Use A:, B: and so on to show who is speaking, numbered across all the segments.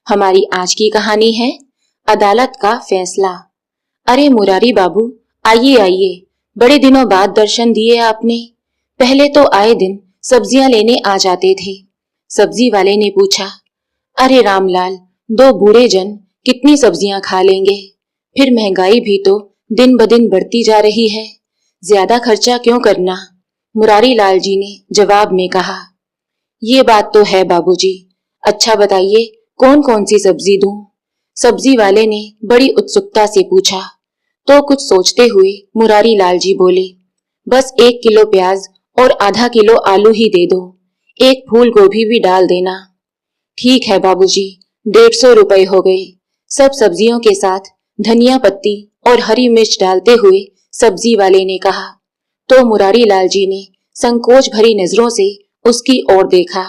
A: हमारी आज की कहानी है अदालत का फैसला। अरे मुरारी बाबू, आइए आइए, बड़े दिनों बाद दर्शन दिए आपने। पहले तो आए दिन सब्जियां लेने आ जाते थे। सब्जी वाले ने पूछा, अरे रामलाल, दो बूढ़े जन कितनी सब्जियां खा लेंगे? फिर महंगाई भी तो दिन ब दिन बढ़ती जा रही है, ज्यादा खर्चा क्यों करना? मुरारी लाल जी ने जवाब में कहा। ये बात तो है बाबूजी। अच्छा बताइए, कौन कौन सी सब्जी दूं? सब्जी वाले ने बड़ी उत्सुकता से पूछा। तो कुछ सोचते हुए मुरारी लाल जी बोले, बस 1 किलो प्याज और आधा किलो आलू ही दे दो। एक फूल गोभी भी डाल देना। ठीक है बाबूजी, 150 रुपए हो गए। सब सब्जियों के साथ धनिया पत्ती और हरी मिर्च डालते हुए सब्जी वाले ने कहा। तो मुरारी लाल जी ने संकोच भरी नजरों से उसकी ओर देखा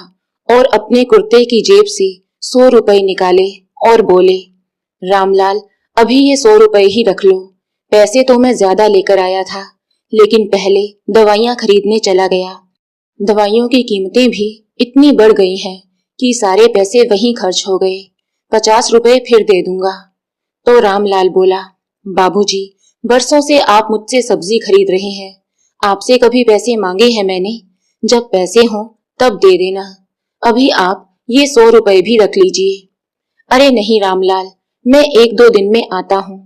A: और अपने कुर्ते की जेब से 100 रुपए निकाले और बोले, रामलाल, अभी ये 100 रुपए ही रख लो। पैसे तो मैं ज्यादा लेकर आया था, लेकिन पहले दवाइयाँ खरीदने चला गया। दवाइयों की कीमतें भी इतनी बढ़ गई हैं कि सारे पैसे वहीं खर्च हो गए। 50 रुपए फिर दे दूंगा। तो रामलाल बोला, बाबूजी, बरसों से आप मुझसे सब्जी खरीद रहे हैं। आपसे कभी पैसे मांगे हैं मैंने? जब पैसे हों तब दे देना। अभी आप ये 100 रुपए भी रख लीजिए। अरे नहीं रामलाल, मैं 1-2 दिन में आता हूँ,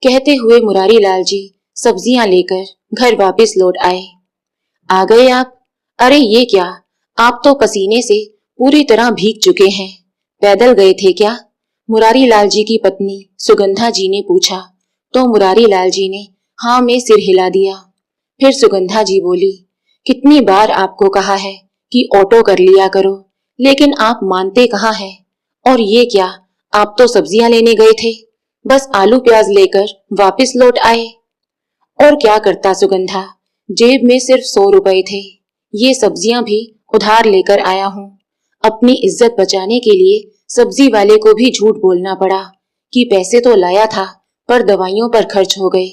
A: कहते हुए मुरारी लाल जी सब्जियां लेकर घर वापस लौट आए। आ गए आप? अरे ये क्या, आप तो पसीने से पूरी तरह भीग चुके हैं। पैदल गए थे क्या? मुरारी लाल जी की पत्नी सुगंधा जी ने पूछा। तो मुरारी लाल जी ने हाँ में सिर हिला दिया। फिर सुगंधा जी बोली, कितनी बार आपको कहा है कि ऑटो कर लिया करो, लेकिन आप मानते कहाँ हैं। और ये क्या, आप तो सब्जियां लेने गए थे, बस आलू प्याज लेकर वापस लौट आए। और क्या करता सुगंधा, जेब में सिर्फ 100 रुपए थे। ये सब्जियां भी उधार लेकर आया हूँ। अपनी इज्जत बचाने के लिए सब्जी वाले को भी झूठ बोलना पड़ा कि पैसे तो लाया था, पर दवाइयों पर खर्च हो गए।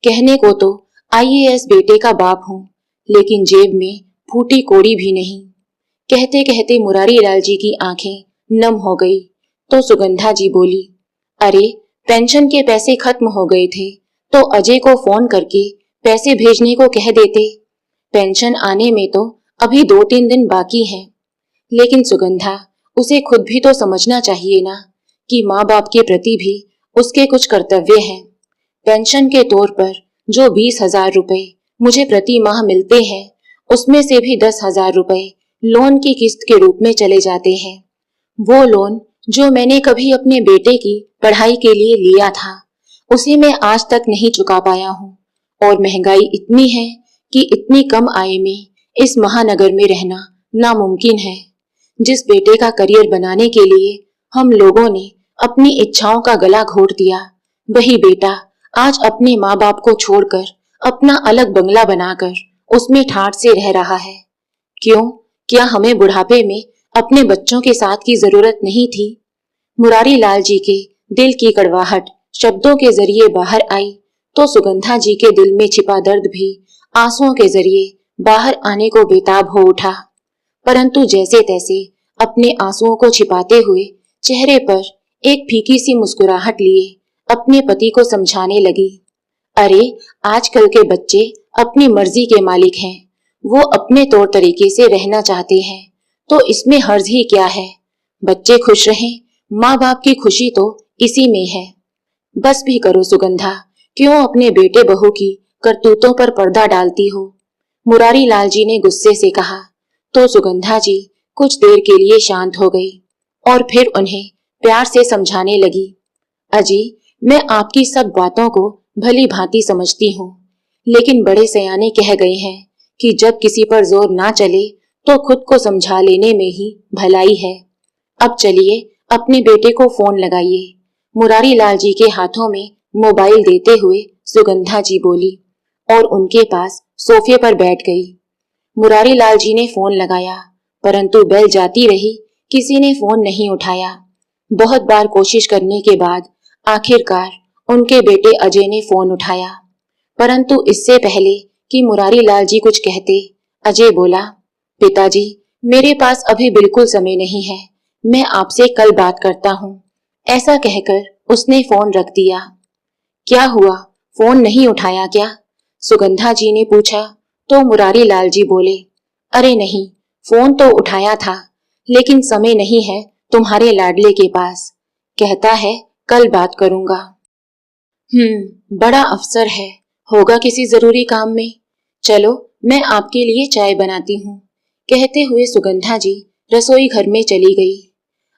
A: कहने को तो आईएएस बेटे का बाप हूँ, लेकिन जेब में फूटी कोड़ी भी नहीं। कहते कहते मुरारी लाल जी की आंखें नम हो गई। तो सुगंधा जी बोली, अरे पेंशन के पैसे खत्म हो गए थे तो अजय को फोन करके पैसे भेजने को कह देते। पेंशन आने में तो अभी 2-3 दिन बाकी हैं। लेकिन सुगंधा, उसे खुद भी तो समझना चाहिए ना कि माँ बाप के प्रति भी उसके कुछ कर्तव्य हैं। पेंशन के तौर पर जो 20,000 रुपए मुझे प्रति माह मिलते हैं, उसमें से भी 10,000 रुपए लोन की किस्त के रूप में चले जाते हैं। वो लोन जो मैंने कभी अपने बेटे की पढ़ाई के लिए लिया था, उसे मैं आज तक नहीं चुका पाया हूँ। और महंगाई इतनी है कि इतनी कम आय में इस महानगर में रहना नामुमकिन है। जिस बेटे का करियर बनाने के लिए हम लोगों ने अपनी इच्छाओं का गला घोट दिया, वही बेटा आज अपने माँ बाप को छोड़कर अपना अलग बंगला बनाकर उसमें ठाठ से रह रहा है। क्यों? क्या हमें बुढ़ापे में अपने बच्चों के साथ की जरूरत नहीं थी? मुरारी लाल जी के दिल की कड़वाहट शब्दों के जरिए बाहर आई तो सुगंधा जी के दिल में छिपा दर्द भी आंसुओं के जरिए बाहर आने को बेताब हो उठा। परंतु जैसे तैसे अपने आंसुओं को छिपाते हुए चेहरे पर एक फीकी सी मुस्कुराहट लिए अपने पति को समझाने लगी। अरे आजकल के बच्चे अपनी मर्जी के मालिक हैं। वो अपने तौर तरीके से रहना चाहते हैं, तो इसमें हर्ज ही क्या है? बच्चे खुश रहें, माँ बाप की खुशी तो इसी में है। बस भी करो सुगंधा, क्यों अपने बेटे बहू की करतूतों पर पर्दा डालती हो? मुरारी लाल जी ने गुस्से से कहा। तो सुगंधा जी कुछ देर के लिए शांत हो गई और फिर उन्हें प्यार से समझाने लगी। अजी, मैं आपकी सब बातों को भली भांति समझती हूँ, लेकिन बड़े सयाने कह गए हैं कि जब किसी पर जोर ना चले तो खुद को समझा लेने में ही भलाई है। अब चलिए अपने बेटे को फोन लगाइए। मुरारी लाल जी के हाथों में मोबाइल देते हुए सुगंधा जी बोली और उनके पास सोफे पर बैठ गई। मुरारी लाल जी ने फोन लगाया, परंतु बेल जाती रही, किसी ने फोन नहीं उठाया। बहुत बार कोशिश करने के बाद आखिरकार उनके बेटे अजय ने फोन उठाया, परंतु इससे पहले कि मुरारी लाल जी कुछ कहते, अजय बोला, पिताजी, मेरे पास अभी बिल्कुल समय नहीं है, मैं आपसे कल बात करता हूँ। ऐसा कहकर उसने फोन रख दिया। क्या हुआ, फोन नहीं उठाया क्या? सुगंधा जी ने पूछा तो मुरारी लाल जी बोले, अरे नहीं, फोन तो उठाया था, लेकिन समय नहीं है तुम्हारे लाडले के पास। कहता है कल बात करूंगा। बड़ा अफसर है, होगा किसी जरूरी काम में। चलो मैं आपके लिए चाय बनाती हूँ। कहते हुए सुगंधा जी रसोई घर में चली गई।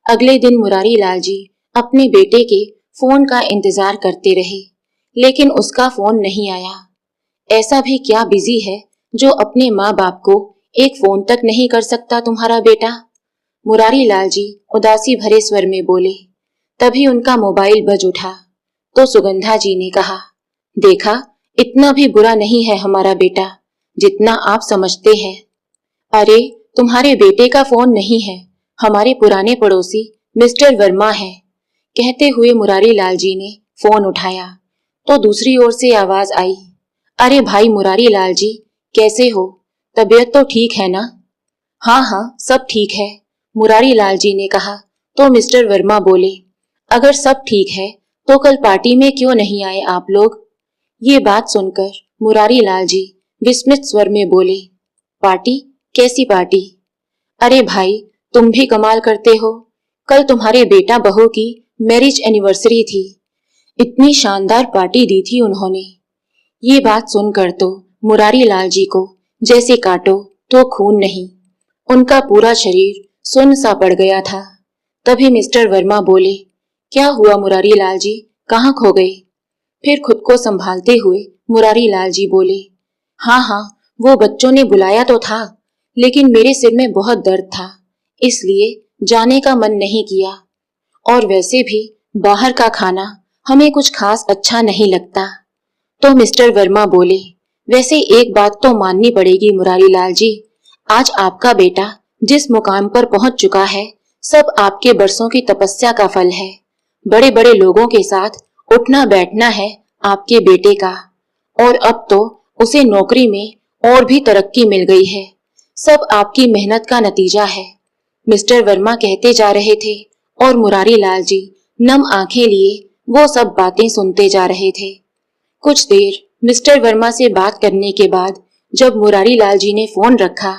A: अगले दिन मुरारी लाल जी अपने बेटे के फोन का इंतजार करते रहे, लेकिन उसका फोन नहीं आया। ऐसा भी क्या बिजी है जो अपने माँ बाप को एक फोन तक नहीं कर सकता तुम्हारा बेटा? मुरारी लाल जी उदासी भरे स्वर में बोले। तभी उनका मोबाइल बज उठा तो सुगंधा जी ने कहा, देखा, इतना भी बुरा नहीं है हमारा बेटा जितना आप समझते हैं। अरे तुम्हारे बेटे का फोन नहीं है, हमारे पुराने पड़ोसी मिस्टर वर्मा है। कहते हुए मुरारी लाल जी ने फोन उठाया तो दूसरी ओर से आवाज आई, अरे भाई मुरारी लाल जी, कैसे हो? तबीयत तो ठीक है ना? हाँ हाँ सब ठीक है, मुरारी लाल जी ने कहा तो मिस्टर वर्मा बोले, अगर सब ठीक है तो कल पार्टी में क्यों नहीं आए आप लोग? ये बात सुनकर मुरारी लाल जी विस्मित स्वर में बोले, पार्टी? कैसी पार्टी? अरे भाई तुम भी कमाल करते हो, कल तुम्हारे बेटा बहू की मैरिज एनिवर्सरी थी। इतनी शानदार पार्टी दी थी उन्होंने। ये बात सुनकर तो मुरारी लाल जी को जैसे काटो तो खून नहीं, उनका पूरा शरीर सुन्न सा पड़ गया था। तभी मिस्टर वर्मा बोले, क्या हुआ मुरारी लाल जी, कहाँ खो गए? फिर खुद को संभालते हुए मुरारी लाल जी बोले, हाँ हाँ वो बच्चों ने बुलाया तो था, लेकिन मेरे सिर में बहुत दर्द था, इसलिए जाने का मन नहीं किया। और वैसे भी बाहर का खाना हमें कुछ खास अच्छा नहीं लगता। तो मिस्टर वर्मा बोले, वैसे एक बात तो माननी पड़ेगी मुरारी लाल जी, आज आपका बेटा जिस मुकाम पर पहुंच चुका है सब आपके बरसों की तपस्या का फल है। बड़े बड़े लोगों के साथ उठना बैठना है आपके बेटे का, और अब तो उसे नौकरी में और भी तरक्की मिल गई है। सब आपकी मेहनत का नतीजा है। मिस्टर वर्मा कहते जा रहे थे और मुरारी लाल जी नम आंखें लिए वो सब बातें सुनते जा रहे थे। कुछ देर मिस्टर वर्मा से बात करने के बाद जब मुरारी लाल जी ने फोन रखा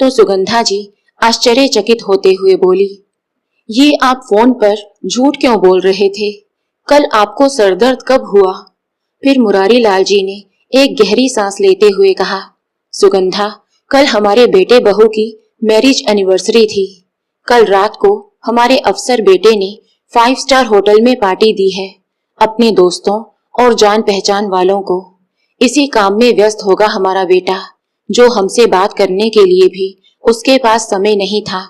A: तो सुगंधा जी आश्चर्यचकित होते हुए बोली, ये आप फोन पर झूठ क्यों बोल रहे थे? कल आपको सरदर्द कब हुआ? फिर मुरारी लाल जी ने एक गहरी सांस लेते हुए कहा, सुगंधा, कल हमारे बेटे बहू की मैरिज एनिवर्सरी थी। कल रात को हमारे अफसर बेटे ने 5 स्टार होटल में पार्टी दी है अपने दोस्तों और जान पहचान वालों को। इसी काम में व्यस्त होगा हमारा बेटा, जो हमसे बात करने के लिए भी उसके पास समय नहीं था।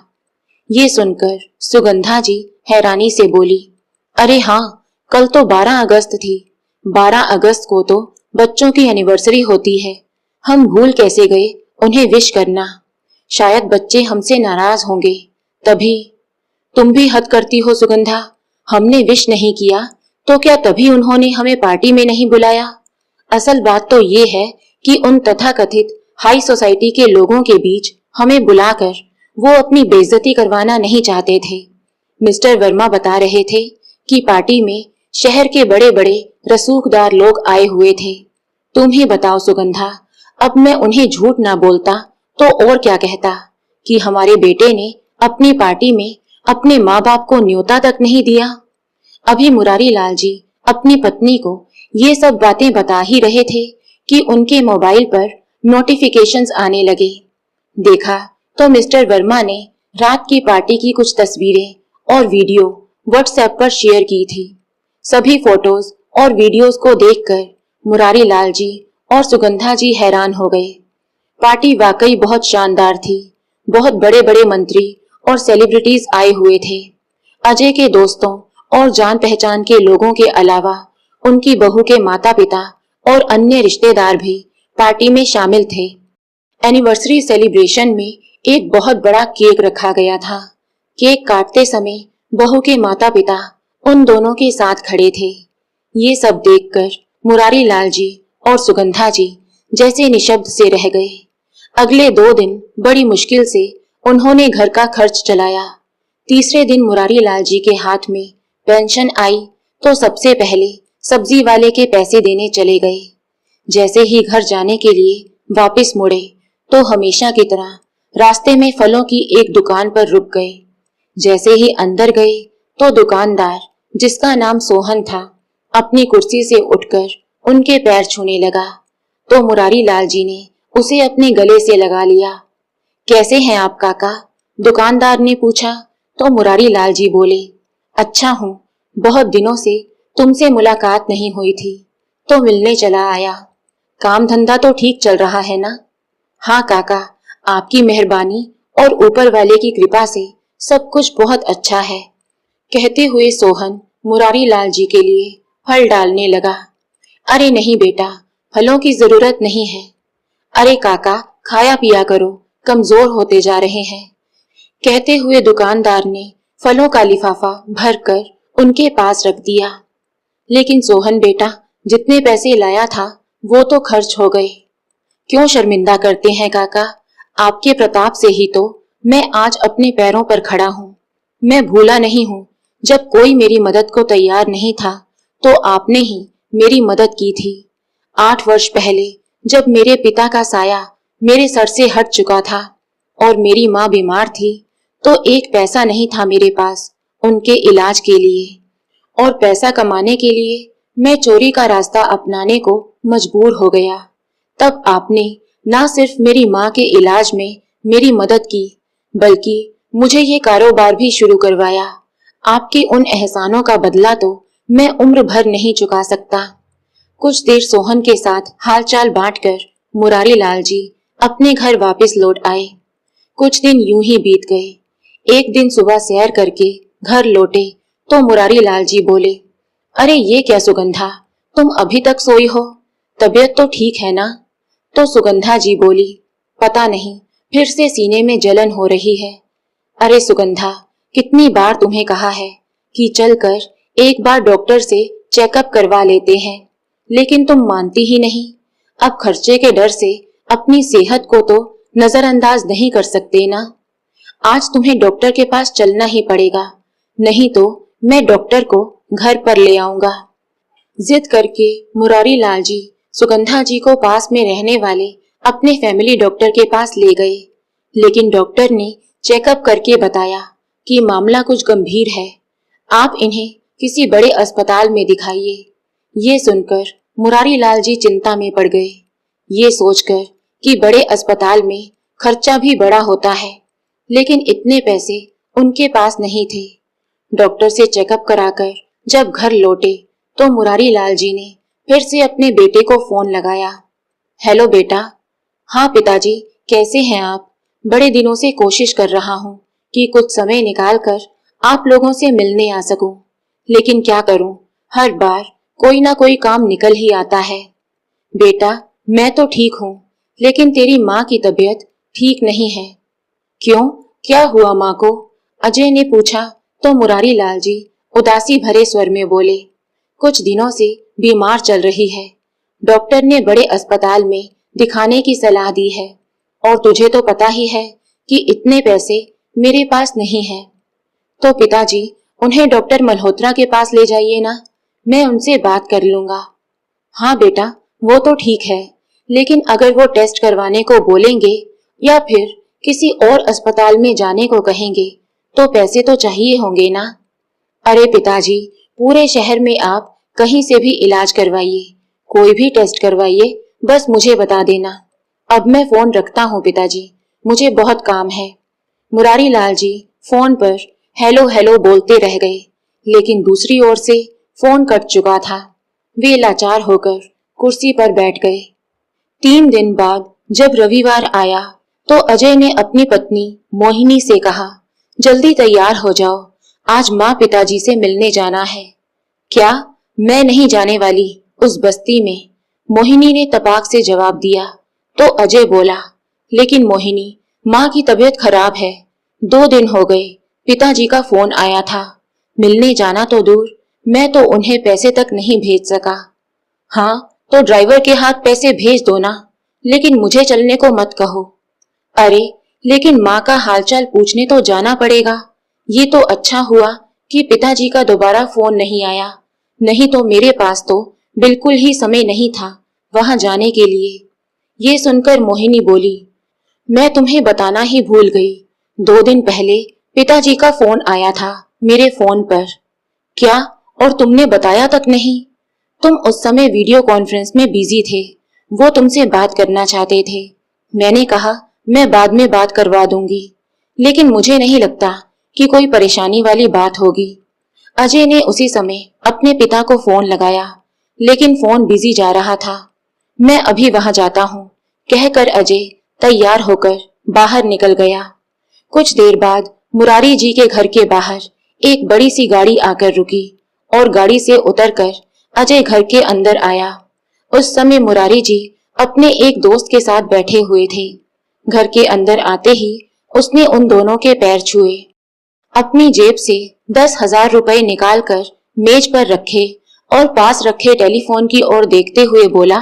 A: ये सुनकर सुगंधा जी हैरानी से बोली, अरे हाँ, कल तो 12 अगस्त थी। 12 अगस्त को तो बच्चों की एनिवर्सरी होती है, हम भूल कैसे गए उन्हें विश करना। शायद बच्चे हमसे नाराज होंगे तभी। तुम भी हद करती हो सुगंधा, हमने विश नहीं किया तो क्या तभी उन्होंने हमें पार्टी में नहीं बुलाया? असल बात तो ये है कि उन तथाकथित हाई सोसाइटी के लोगों के बीच हमें बुलाकर वो अपनी बेइज्जती करवाना नहीं चाहते थे। मिस्टर वर्मा बता रहे थे कि पार्टी में शहर के बड़े बड़े रसूखदार लोग आए हुए थे। तुम ही बताओ सुगंधा, अब मैं उन्हें झूठ ना बोलता तो और क्या कहता कि हमारे बेटे ने अपनी पार्टी में अपने माँ बाप को न्योता तक नहीं दिया। अभी मुरारी लाल जी अपनी पत्नी को ये सब बातें बता ही रहे थे कि उनके मोबाइल पर नोटिफिकेशंस आने लगे। देखा तो मिस्टर वर्मा ने रात की पार्टी की कुछ तस्वीरें और वीडियो व्हाट्सएप पर शेयर की थी। सभी फोटोज और वीडियोस को देखकर मुरारी लाल जी और सुगंधा जी हैरान हो गए। पार्टी वाकई बहुत शानदार थी। बहुत बड़े बड़े मंत्री और सेलिब्रिटीज आए हुए थे। अजय के दोस्तों और जान पहचान के लोगों के अलावा उनकी बहू के माता पिता और अन्य रिश्तेदार भी पार्टी में शामिल थे। एनिवर्सरी सेलिब्रेशन में एक बहुत बड़ा केक रखा गया था। केक काटते समय बहू के माता पिता उन दोनों के साथ खड़े थे। ये सब देखकर मुरारी लाल जी और सुगंधा जी जैसे निशब्द से रह गए। अगले 2 दिन बड़ी मुश्किल से उन्होंने घर का खर्च चलाया। तीसरे दिन मुरारी लाल जी के हाथ में पेंशन आई तो सबसे पहले सब्जी वाले के पैसे देने चले गए। जैसे ही घर जाने के लिए वापस मुड़े तो हमेशा की तरह रास्ते में फलों की एक दुकान पर रुक गए। जैसे ही अंदर गए तो दुकानदार, जिसका नाम सोहन था, अपनी कुर्सी से उठकर उनके पैर छूने लगा तो मुरारी लाल जी ने उसे अपने गले से लगा लिया। कैसे हैं आप काका? दुकानदार ने पूछा तो मुरारी लाल जी बोले, अच्छा हूँ, बहुत दिनों से तुमसे मुलाकात नहीं हुई थी तो मिलने चला आया। काम धंधा तो ठीक चल रहा है ना? हाँ काका, आपकी मेहरबानी और ऊपर वाले की कृपा से सब कुछ बहुत अच्छा है। कहते हुए सोहन मुरारी लाल जी के लिए फल डालने लगा। अरे नहीं बेटा, फलों की जरूरत नहीं है। अरे काका, खाया पिया करो, कमजोर होते जा रहे हैं। कहते हुए दुकानदार ने फलों का लिफाफा भरकर उनके पास रख दिया। लेकिन सोहन बेटा, जितने पैसे लाया था वो तो खर्च हो गए। क्यों शर्मिंदा करते हैं काका? आपके प्रताप से ही तो मैं आज अपने पैरों पर खड़ा हूँ। मैं भूला नहीं हूँ, जब कोई मेरी मदद को तैयार नहीं था तो आपने ही मेरी मदद की थी। 8 वर्ष पहले जब मेरे पिता का साया मेरे सर से हट चुका था और मेरी माँ बीमार थी तो एक पैसा नहीं था मेरे पास उनके इलाज के लिए, और पैसा कमाने के लिए मैं चोरी का रास्ता अपनाने को मजबूर हो गया। तब आपने ना सिर्फ मेरी माँ के इलाज में मेरी मदद की, बल्कि मुझे ये कारोबार भी शुरू करवाया। आपके उन एहसानों का बदला तो मैं उम्र भर नहीं चुका सकता। कुछ देर सोहन के साथ हालचाल बांटकर मुरारी लाल जी अपने घर वापस लौट आए। कुछ दिन यूं ही बीत गए। एक दिन सुबह सैर करके घर लौटे तो मुरारी लाल जी बोले, अरे ये क्या सुगंधा, तुम अभी तक सोई हो? तबीयत तो ठीक है ना? तो सुगंधा जी बोली, पता नहीं, फिर से सीने में जलन हो रही है। अरे सुगंधा, कितनी बार तुम्हें कहा है कि चलकर एक बार डॉक्टर से चेकअप करवा लेते हैं, लेकिन तुम मानती ही नहीं। अब खर्चे के डर से अपनी सेहत को तो नजरअंदाज नहीं कर सकते ना। आज तुम्हें डॉक्टर के पास चलना ही पड़ेगा, नहीं तो मैं डॉक्टर को घर पर ले आऊंगा। जिद करके मुरारी लाल जी सुगंधा जी को पास में रहने वाले अपने फैमिली डॉक्टर के पास ले गए। लेकिन डॉक्टर ने चेकअप करके बताया कि मामला कुछ गंभीर है, आप इन्हें किसी बड़े अस्पताल में दिखाइए। ये सुनकर मुरारी लाल जी चिंता में पड़ गए, ये सोचकर कि बड़े अस्पताल में खर्चा भी बड़ा होता है, लेकिन इतने पैसे उनके पास नहीं थे। डॉक्टर से चेकअप कराकर जब घर लौटे तो मुरारी लाल जी ने फिर से अपने बेटे को फोन लगाया। हेलो बेटा। हाँ पिताजी, कैसे हैं आप? बड़े दिनों से कोशिश कर रहा हूँ कि कुछ समय निकालकर आप लोगों से मिलने आ सकूं, लेकिन क्या करूं, हर बार कोई ना कोई काम निकल ही आता है। बेटा, मैं तो ठीक हूँ, लेकिन तेरी माँ की तबीयत ठीक नहीं है। क्यों, क्या हुआ माँ को? अजय ने पूछा तो मुरारी लाल जी उदासी भरे स्वर में बोले, कुछ दिनों से बीमार चल रही है। डॉक्टर ने बड़े अस्पताल में दिखाने की सलाह दी है, और तुझे तो पता ही है कि इतने पैसे मेरे पास नहीं है। तो पिताजी, उन्हें डॉक्टर मल्होत्रा के पास ले जाइए ना, मैं उनसे बात कर लूंगा। हाँ बेटा, वो तो ठीक है, लेकिन अगर वो टेस्ट करवाने को बोलेंगे या फिर किसी और अस्पताल में जाने को कहेंगे तो पैसे तो चाहिए होंगे ना। अरे पिताजी, पूरे शहर में आप कहीं से भी इलाज करवाइए, कोई भी टेस्ट करवाइए, बस मुझे बता देना। अब मैं फोन रखता हूँ पिताजी, मुझे बहुत काम है। मुरारी लाल जी फोन पर हेलो हेलो बोलते रह गए, लेकिन दूसरी ओर से फोन कट चुका था। वे लाचार होकर कुर्सी पर बैठ गए। 3 दिन बाद जब रविवार आया तो अजय ने अपनी पत्नी मोहिनी से कहा, जल्दी तैयार हो जाओ, आज माँ पिताजी से मिलने जाना है। क्या? मैं नहीं जाने वाली उस बस्ती में, मोहिनी ने तपाक से जवाब दिया। तो अजय बोला, लेकिन मोहिनी, माँ की तबीयत खराब है, 2 दिन हो गए पिताजी का फोन आया था, मिलने जाना तो दूर, मैं तो उन्हें पैसे तक नहीं भेज सका। हाँ तो ड्राइवर के हाथ पैसे भेज दो ना, लेकिन मुझे चलने को मत कहो। अरे लेकिन माँ का हालचाल पूछने तो जाना पड़ेगा। ये तो अच्छा हुआ कि पिताजी का दोबारा फोन नहीं आया, नहीं तो मेरे पास तो बिल्कुल ही समय नहीं था वहां जाने के लिए। ये सुनकर मोहिनी बोली, मैं तुम्हें बताना ही भूल गई। 2 दिन पहले पिताजी का फोन आया था मेरे फोन पर। क्या? और तुमने बताया तक नहीं? तुम उस समय वीडियो कॉन्फ्रेंस में बिजी थे, वो तुमसे बात करना चाहते थे। मैंने कहा मैं बाद में बात करवा दूंगी, लेकिन मुझे नहीं लगता कि कोई परेशानी वाली बात होगी। अजय ने उसी समय अपने पिता को फोन लगाया, लेकिन फोन बिजी जा रहा था। मैं अभी वहां जाता हूँ, कहकर अजय तैयार होकर बाहर निकल गया। कुछ देर बाद मुरारी जी के घर के बाहर एक बड़ी सी गाड़ी आकर रुकी और गाड़ी से उतरकर अजय घर के अंदर आया। उस समय मुरारी जी अपने एक दोस्त के साथ बैठे हुए थे। घर के अंदर आते ही उसने उन दोनों के पैर छुए, अपनी जेब से 10,000 रुपए निकालकर मेज पर रखे और पास रखे टेलीफोन की ओर देखते हुए बोला,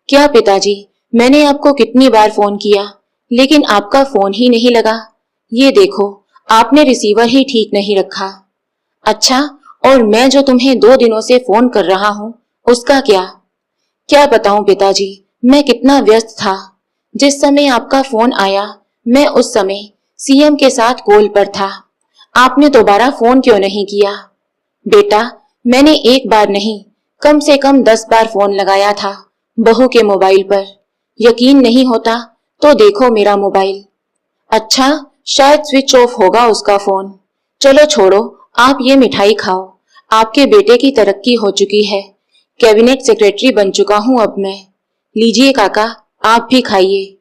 A: क्या पिताजी, मैंने आपको कितनी बार फोन किया, लेकिन आपका फोन ही नहीं लगा। ये देखो, आपने रिसीवर ही ठीक नहीं रखा। अच्छा, और मैं जो तुम्हें 2 दिनों से फोन कर रहा हूँ, उसका क्या? क्या बताऊं पिताजी, मैं कितना व्यस्त था। जिस समय आपका फोन आया, मैं उस समय सीएम के साथ कॉल पर था। आपने दोबारा फोन क्यों नहीं किया? बेटा, मैंने एक बार नहीं, कम से कम 10 बार फोन लगाया था बहू के मोबाइल पर। यकीन नहीं होता तो देखो मेरा मोबाइल। अच्छा, शायद स्विच ऑफ होगा उसका फोन। चलो छोड़ो, आप ये मिठाई खाओ। आपके बेटे की तरक्की हो चुकी है, कैबिनेट सेक्रेटरी बन चुका हूँ अब मैं। लीजिए काका, आप भी खाइए।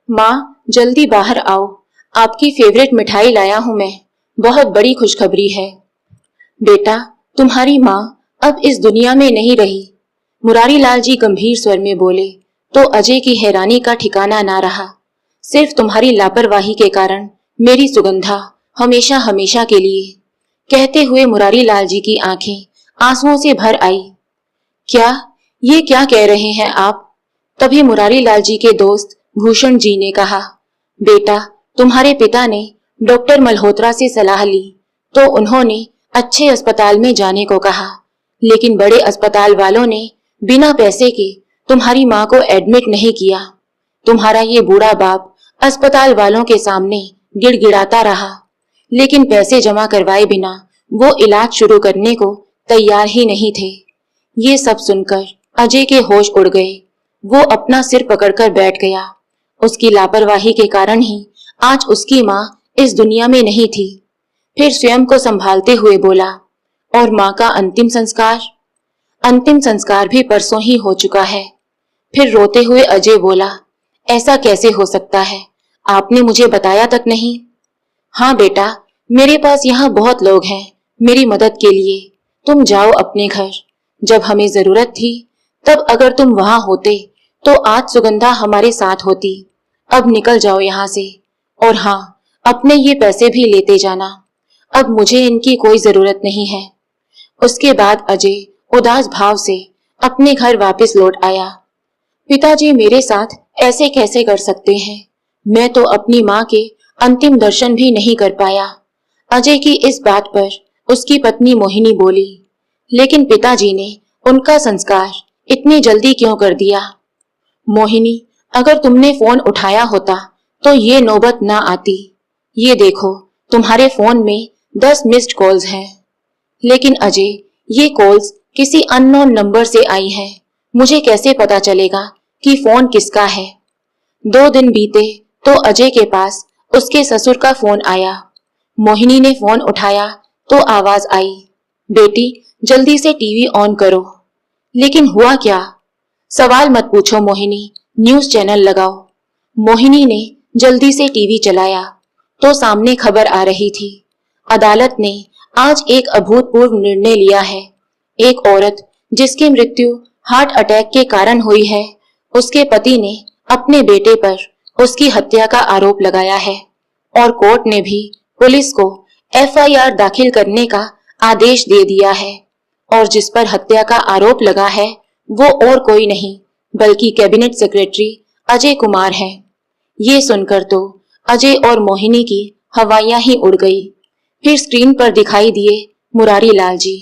A: माँ, जल्दी बाहर आओ, आपकी फेवरेट मिठाई लाया हूँ मैं, बहुत बड़ी खुशखबरी है। बेटा, तुम्हारी माँ अब इस दुनिया में नहीं रही, मुरारी लाल जी गंभीर स्वर में बोले तो अजय की हैरानी का ठिकाना ना रहा। सिर्फ तुम्हारी लापरवाही के कारण मेरी सुगंधा हमेशा हमेशा के लिए, कहते हुए मुरारी लाल जी की आंखें आंसुओं से भर आई। क्या? ये क्या कह रहे हैं आप? तभी मुरारी लाल जी के दोस्त भूषण जी ने कहा, बेटा, तुम्हारे पिता ने डॉक्टर मल्होत्रा से सलाह ली तो उन्होंने अच्छे अस्पताल में जाने को कहा, लेकिन बड़े अस्पताल वालों ने बिना पैसे के तुम्हारी माँ को एडमिट नहीं किया। तुम्हारा ये बूढ़ा बाप अस्पताल वालों के सामने गिड़गिड़ाता रहा, लेकिन पैसे जमा करवाए बिना वो इलाज शुरू करने को तैयार ही नहीं थे। ये सब सुनकर अजय के होश उड़ गए। वो अपना सिर पकड़कर बैठ गया। उसकी लापरवाही के कारण ही आज उसकी माँ इस दुनिया में नहीं थी। फिर स्वयं को संभालते हुए बोला, और माँ का अंतिम संस्कार? अंतिम संस्कार भी परसों ही हो चुका है। फिर रोते हुए अजय बोला, ऐसा कैसे हो सकता है, आपने मुझे बताया तक नहीं। हाँ बेटा, मेरे पास यहाँ बहुत लोग हैं मेरी मदद के लिए। तुम जाओ अपने घर, जब हमें जरूरत थी तब अगर तुम वहां होते तो आज सुगंधा हमारे साथ होती। अब निकल जाओ यहाँ से, और हाँ, अपने ये पैसे भी लेते जाना, अब मुझे इनकी कोई जरूरत नहीं है। उसके बाद अजय उदास भाव से अपने घर वापस लौट आया। पिताजी मेरे साथ ऐसे कैसे कर सकते हैं? मैं तो अपनी माँ के अंतिम दर्शन भी नहीं कर पाया। अजय की इस बात पर उसकी पत्नी मोहिनी बोली, लेकिन पिताजी ने उनका संस्कार इतनी जल्दी क्यों कर दिया? मोहिनी, अगर तुमने फोन उठाया होता तो ये नौबत ना आती। ये देखो, तुम्हारे फोन में 10 मिस्ड कॉल्स हैं। लेकिन अजय, ये कॉल्स किसी अननोन नंबर से आई हैं। मुझे कैसे पता चलेगा कि फोन किसका है? 2 दिन बीते तो अजय के पास उसके ससुर का फोन आया। मोहिनी ने फोन उठाया तो आवाज आई, बेटी, जल्दी से टीवी ऑन करो। लेकिन हुआ क्या? सवाल मत पूछो मोहिनी, न्यूज चैनल लगाओ। मोहिनी ने जल्दी से टीवी चलाया तो सामने खबर आ रही थी, अदालत ने आज एक अभूतपूर्व निर्णय लिया है। एक औरत जिसकी मृत्यु हार्ट अटैक के कारण हुई है, उसके पति ने अपने बेटे पर उसकी हत्या का आरोप लगाया है और कोर्ट ने भी पुलिस को एफआईआर दाखिल करने का आदेश दे दिया है। और जिस पर हत्या का आरोप लगा है वो और कोई नहीं बल्कि कैबिनेट सेक्रेटरी अजय कुमार है। ये सुनकर तो अजय और मोहिनी की हवाइयां ही उड़ गई। फिर स्क्रीन पर दिखाई दिए मुरारी लाल जी,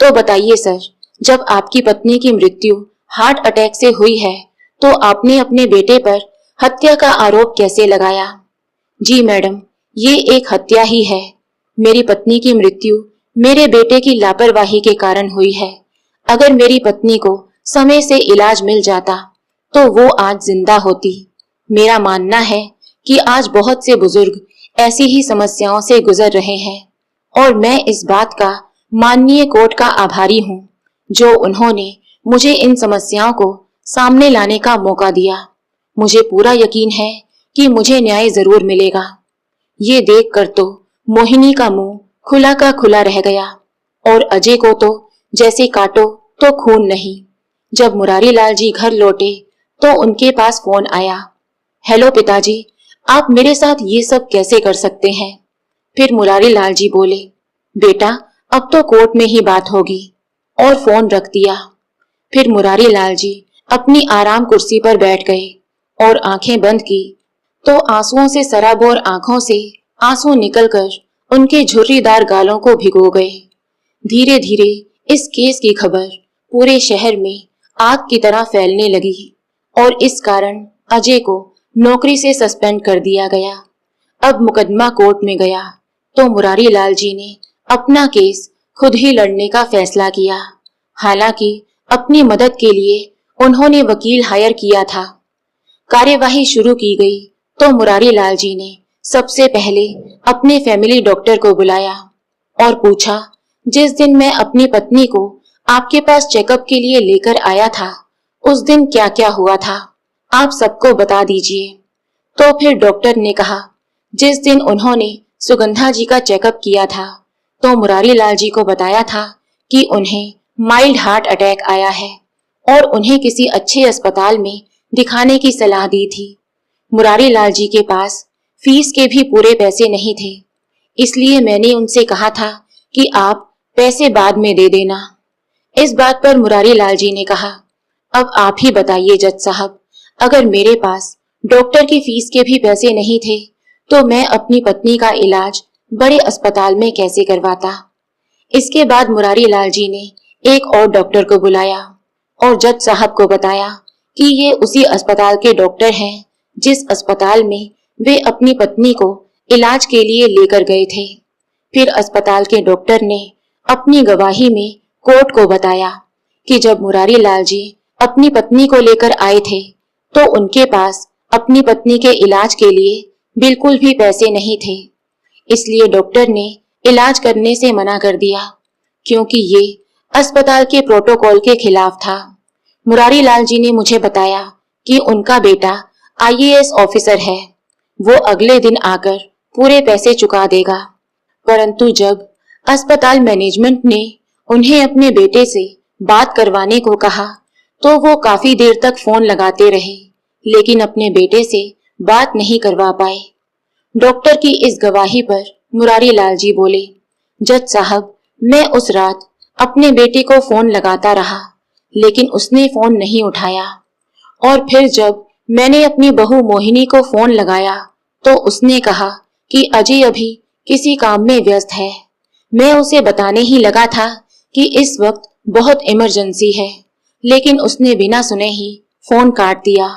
A: तो बताइए सर, जब आपकी पत्नी की मृत्यु हार्ट अटैक से हुई है तो आपने अपने बेटे पर हत्या का आरोप कैसे लगाया? जी मैडम, ये एक हत्या ही है। मेरी पत्नी की मृत्यु मेरे बेटे की लापरवाही के कारण हुई है। अगर मेरी पत्नी को समय से इलाज मिल जाता तो वो आज जिंदा होती। मेरा मानना है कि आज बहुत से बुजुर्ग ऐसी ही समस्याओं से गुजर रहे हैं और मैं इस बात का माननीय कोर्ट का आभारी हूँ जो उन्होंने मुझे इन समस्याओं को सामने लाने का मौका दिया। मुझे पूरा यकीन है कि मुझे न्याय जरूर मिलेगा। ये देखकर तो मोहिनी का मुंह खुला का खुला रह गया और अजय को तो जैसे काटो तो खून नहीं। जब मुरारी लाल जी घर लौटे तो उनके पास फोन आया। हेलो पिताजी, आप मेरे साथ ये सब कैसे कर सकते हैं? फिर मुरारी लाल जी बोले, बेटा अब तो कोर्ट में ही बात होगी, और फोन रख दिया। फिर मुरारी लाल जी अपनी आराम कुर्सी पर बैठ गए और आंखें बंद की तो आंसुओं से सराबोर आंखों से आंसू निकलकर उनके झुर्रीदार गालों को भिगो गए। धीरे धीरे इस केस की खबर पूरे शहर में आग की तरह फैलने लगी और इस कारण अजय को नौकरी से सस्पेंड कर दिया गया। अब मुकदमा कोर्ट में गया तो मुरारी लाल जी ने अपना केस खुद ही लड़ने का फैसला किया। हालांकि अपनी मदद के लिए उन्होंने वकील हायर किया था। कार्यवाही शुरू की गई तो मुरारी लाल जी ने सबसे पहले अपने फैमिली डॉक्टर को बुलाया और पूछा, जिस दिन मैं अपनी पत्नी को आपके पास चेकअप के लिए लेकर आया था उस दिन क्या क्या हुआ था, आप सबको बता दीजिए। तो फिर डॉक्टर ने कहा, जिस दिन उन्होंने सुगंधा जी का चेकअप किया था तो मुरारी लाल जी को बताया था कि उन्हें माइल्ड हार्ट अटैक आया है और उन्हें किसी अच्छे अस्पताल में दिखाने की सलाह दी थी। मुरारी लाल जी के पास फीस के भी पूरे पैसे नहीं थे, इसलिए मैंने उनसे कहा था कि आप पैसे बाद में दे देना। इस बात पर मुरारी लाल जी ने कहा, अब आप ही बताइए जज साहब, अगर मेरे पास डॉक्टर की फीस के भी पैसे नहीं थे तो मैं अपनी पत्नी का इलाज बड़े अस्पताल में कैसे करवाता। इसके बाद मुरारी लाल जी ने एक और डॉक्टर को बुलाया और जज साहब को बताया कि ये उसी अस्पताल के डॉक्टर हैं जिस अस्पताल में वे अपनी पत्नी को इलाज के लिए लेकर गए थे। फिर अस्पताल के डॉक्टर ने अपनी गवाही में कोर्ट को बताया कि जब मुरारी लाल जी अपनी पत्नी को लेकर आए थे तो उनके पास अपनी पत्नी के इलाज के लिए बिल्कुल भी पैसे नहीं थे, इसलिए डॉक्टर ने इलाज करने से मना कर दिया क्योंकि ये अस्पताल के प्रोटोकॉल के खिलाफ था। मुरारी लाल जी ने मुझे बताया कि उनका बेटा आईएएस ऑफिसर है, वो अगले दिन आकर पूरे पैसे चुका देगा। परंतु जब अस्पताल मैनेजमेंट ने उन्हें अपने बेटे से बात करवाने को कहा तो वो काफी देर तक फोन लगाते रहे लेकिन अपने बेटे से बात नहीं करवा पाए। डॉक्टर की इस गवाही पर मुरारी लाल जी बोले, जज साहब, मैं उस रात अपने बेटे को फोन लगाता रहा लेकिन उसने फोन नहीं उठाया और फिर जब मैंने अपनी बहू मोहिनी को फोन लगाया तो उसने कहा कि अजय अभी किसी काम में व्यस्त है। मैं उसे बताने ही लगा था कि इस वक्त बहुत इमरजेंसी है, लेकिन उसने बिना सुने ही फोन काट दिया।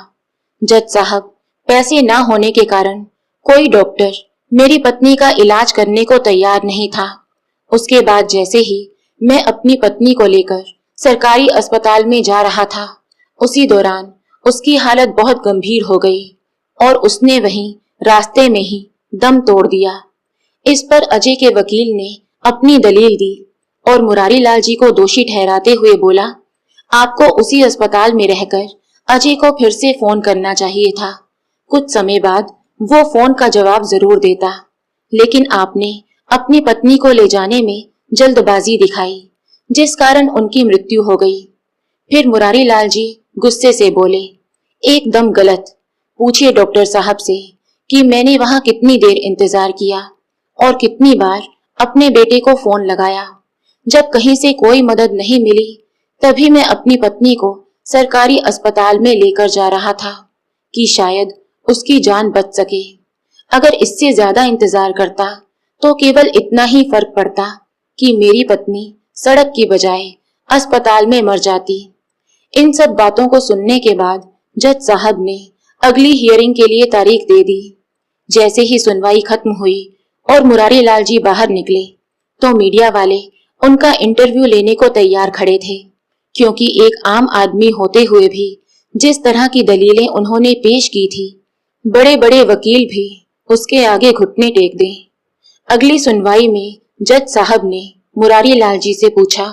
A: जज साहब, पैसे ना होने के कारण कोई डॉक्टर मेरी पत्नी का इलाज करने को तैयार नहीं था। उसके बाद जैसे ही मैं अपनी पत्नी को लेकर सरकारी अस्पताल में जा रहा था, उसी दौरान उसकी हालत बहुत गंभीर हो गई और उसने वहीं रास्ते में ही दम तोड़ दिया। इस पर अजय के वकील ने अपनी दलील दी और मुरारी लाल जी को दोषी ठहराते हुए बोला, आपको उसी अस्पताल में रहकर अजय को फिर से फोन करना चाहिए था। कुछ समय बाद वो फोन का जवाब जरूर देता, लेकिन आपने अपनी पत्नी को ले जाने में जल्दबाजी दिखाई जिस कारण उनकी मृत्यु हो गई। फिर मुरारी लाल जी गुस्से से बोले, एकदम गलत। पूछिए डॉक्टर साहब से कि मैंने वहां कितनी देर इंतजार किया और कितनी बार अपने बेटे को फोन लगाया। जब कहीं से कोई मदद नहीं मिली तभी मैं अपनी पत्नी को सरकारी अस्पताल में लेकर जा रहा था कि शायद उसकी जान बच सके। अगर इससे ज्यादा इंतजार करता तो केवल इतना ही फर्क पड़ता कि मेरी पत्नी सड़क की बजाय अस्पताल में मर जाती। इन सब बातों को सुनने के बाद जज साहब ने अगली हियरिंग के लिए तारीख दे दी। जैसे ही सुनवाई खत्म हुई और मुरारी लाल जी बाहर निकले तो मीडिया वाले उनका इंटरव्यू लेने को तैयार खड़े थे, क्योंकि एक आम आदमी होते हुए भी जिस तरह की दलीलें उन्होंने पेश की थी, बड़े बड़े वकील भी उसके आगे घुटने टेक दें। अगली सुनवाई में जज साहब ने मुरारी लाल जी से पूछा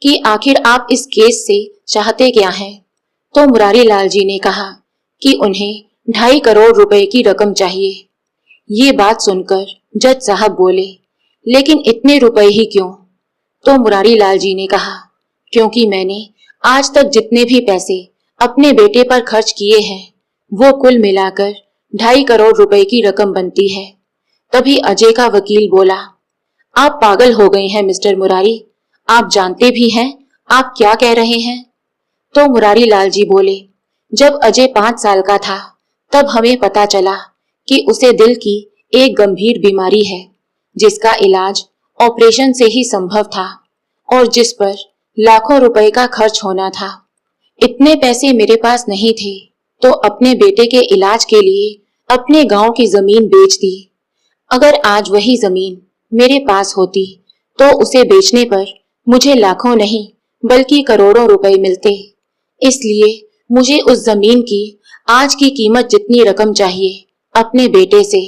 A: कि आखिर आप इस केस से चाहते क्या हैं? तो मुरारी लाल जी ने कहा कि उन्हें 2.5 करोड़ रुपए की रकम चाहिए। ये बात सुनकर जज साहब बोले, लेकिन इतने रुपए ही क्यों? तो मुरारी लाल जी ने कहा, क्योंकि मैंने आज तक जितने भी पैसे अपने बेटे पर खर्च किए हैं वो कुल मिलाकर 2.5 करोड़ रुपए की रकम बनती है। तभी अजय का वकील बोला, आप पागल हो गए हैं मिस्टर मुरारी, आप जानते भी हैं आप क्या कह रहे हैं? तो मुरारी लाल जी बोले, जब अजय 5 साल का था तब हमें पता चला कि उसे दिल की एक गंभीर बीमारी है जिसका इलाज ऑपरेशन से ही संभव था और जिस पर लाखों रुपए का खर्च होना था। इतने पैसे मेरे पास नहीं थे तो अपने बेटे के इलाज के लिए अपने गांव की जमीन बेच दी। अगर आज वही जमीन मेरे पास होती तो उसे बेचने पर मुझे लाखों नहीं बल्कि करोड़ों रुपए मिलते। इसलिए मुझे उस जमीन की आज की कीमत जितनी रकम चाहिए अपने बेटे से,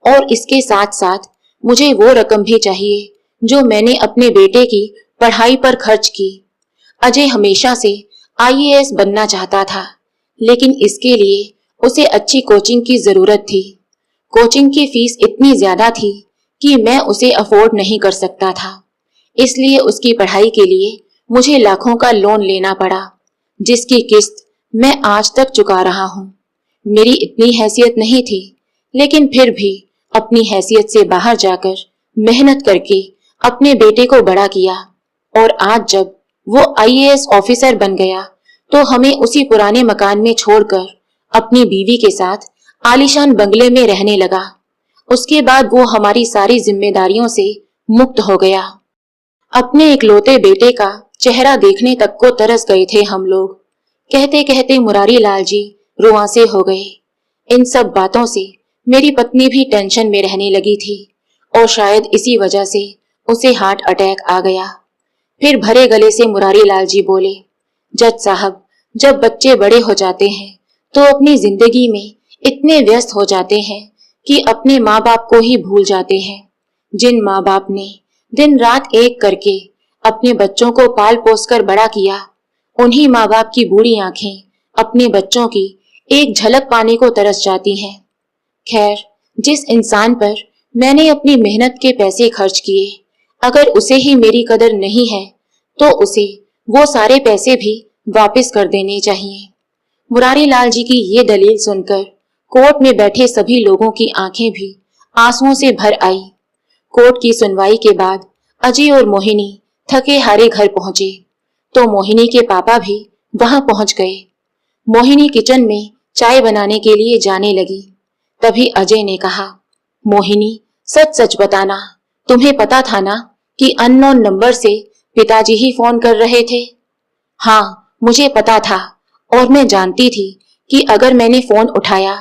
A: और इसके साथ साथ मुझे वो रकम भी चाहिए जो मैंने अपने बेटे की पढ़ाई पर खर्च की। अजय हमेशा से IAS बनना चाहता था, लेकिन इसके लिए उसे अच्छी कोचिंग की जरूरत थी। कोचिंग की फीस इतनी ज्यादा थी कि मैं उसे अफोर्ड नहीं कर सकता था, इसलिए उसकी पढ़ाई के लिए मुझे लाखों का लोन लेना पड़ा, जिसकी किस्त मैं आज तक चुका रहा हूँ। मेरी इतनी हैसियत नहीं थी, लेकिन फिर भी अपनी हैसियत से बाहर जाकर मेहनत करके अपने बेटे को बड़ा किया, और आज जब वो IAS ऑफिसर बन गया तो हमें उसी पुराने मकान में छोड़कर अपनी बीवी के साथ आलीशान बंगले में रहने लगा। उसके बाद वो हमारी सारी जिम्मेदारियों से मुक्त हो गया। अपने इकलौते बेटे का चेहरा देखने तक को तरस गए थे हम लोग। कहते कहते मुरारी लाल जी रुआंसे हो गए। इन सब बातों से मेरी पत्नी भी टेंशन में रहने लगी थी और शायद इसी वजह से उसे हार्ट अटैक आ गया। फिर भरे गले से मुरारी लाल जी बोले, जज साहब, जब बच्चे बड़े हो जाते हैं तो अपनी जिंदगी में इतने व्यस्त हो जाते हैं कि अपने माँ बाप को ही भूल जाते हैं। जिन माँ बाप ने दिन रात एक करके अपने बच्चों को पाल पोस कर बड़ा किया, उन्हीं माँ बाप की बूढ़ी आंखें अपने बच्चों की एक झलक पाने को तरस जाती हैं। खैर, जिस इंसान पर मैंने अपनी मेहनत के पैसे खर्च किए, अगर उसे ही मेरी कदर नहीं है तो उसे वो सारे पैसे भी वापस कर देने चाहिए। मुरारी लाल जी की ये दलील सुनकर कोर्ट में बैठे सभी लोगों की आंखें भी आंसुओं से भर आई। कोर्ट की सुनवाई के बाद अजय और मोहिनी थके हारे घर पहुंचे तो मोहिनी के पापा भी वहां पहुंच गए। मोहिनी किचन में चाय बनाने के लिए जाने लगी। तभी अजय ने कहा, मोहिनी, सच सच बताना, तुम्हें पता था ना कि अननोन नंबर से पिताजी ही फोन कर रहे थे? हाँ, मुझे पता था और मैं जानती थी कि अगर मैंने फोन उठाया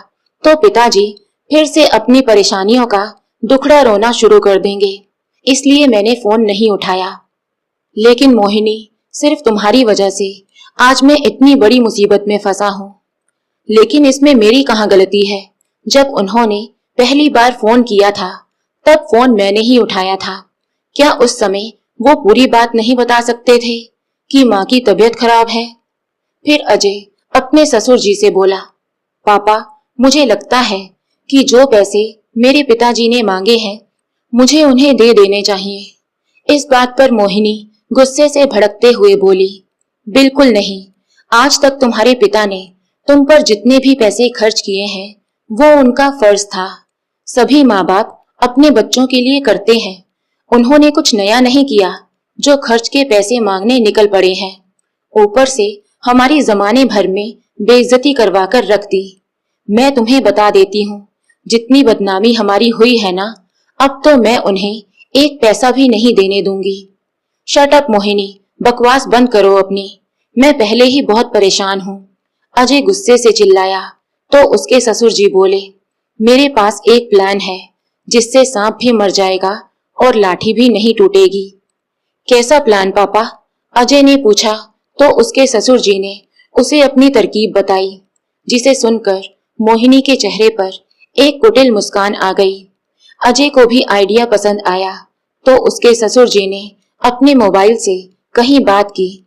A: तो पिताजी फिर से अपनी परेशानियों का दुखड़ा रोना शुरू कर देंगे, इसलिए मैंने फोन नहीं उठाया। लेकिन मोहिनी, सिर्फ तुम्हारी वजह से आज मैं इतनी बड़ी मुसीबत में फंसा हूँ। लेकिन इसमें मेरी कहाँ गलती है? जब उन्होंने पहली बार फोन किया था तब फोन मैंने ही उठाया था। क्या उस समय वो पूरी बात नहीं बता सकते थे कि माँ की तबीयत खराब है? फिर अजय अपने ससुर जी से बोला, पापा, मुझे लगता है कि जो पैसे मेरे पिताजी ने मांगे हैं मुझे उन्हें दे देने चाहिए। इस बात पर मोहिनी गुस्से से भड़कते हुए बोली, बिल्कुल नहीं। आज तक तुम्हारे पिता ने तुम पर जितने भी पैसे खर्च किए हैं वो उनका फर्ज था। सभी माँ बाप अपने बच्चों के लिए करते हैं। उन्होंने कुछ नया नहीं किया जो खर्च के पैसे मांगने निकल पड़े हैं। ऊपर से हमारी जमाने भर में बेइज्जती करवा कर रख दी। मैं तुम्हें बता देती हूँ, जितनी बदनामी हमारी हुई है ना, अब तो मैं उन्हें एक पैसा भी नहीं देने दूंगी। शट अप मोहिनी, बकवास बंद करो अपनी। मैं पहले ही बहुत परेशान हूँ। अजय गुस्से से चिल्लाया तो उसके ससुर जी बोले, मेरे पास एक प्लान है जिससे सांप भी मर जाएगा और लाठी भी नहीं टूटेगी। कैसा प्लान पापा? अजय ने पूछा तो उसके ससुर जी ने उसे अपनी तरकीब बताई, जिसे सुनकर मोहिनी के चेहरे पर एक कुटिल मुस्कान आ गई। अजय को भी आइडिया पसंद आया तो उसके ससुर जी ने अपने मोबाइल से कहीं बात की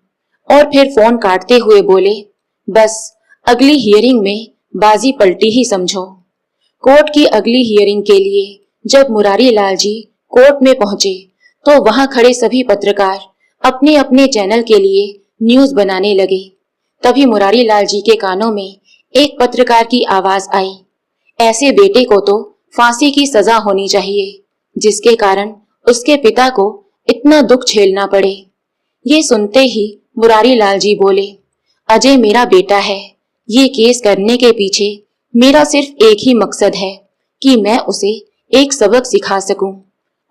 A: और फिर फोन काटते हुए बोले, बस अगली हियरिंग में बाजी पलटी ही समझो। कोर्ट की अगली हियरिंग के लिए जब मुरारी लाल जी कोर्ट में पहुंचे तो वहां खड़े सभी पत्रकार अपने अपने चैनल के लिए न्यूज बनाने लगे। तभी मुरारी लाल जी के कानों में एक पत्रकार की आवाज आई, ऐसे बेटे को तो फांसी की सजा होनी चाहिए जिसके कारण उसके पिता को इतना दुख झेलना पड़े। ये सुनते ही मुरारी लाल जी बोले, अजय मेरा बेटा है। ये केस करने के पीछे मेरा सिर्फ एक ही मकसद है कि मैं उसे एक सबक सिखा सकूं,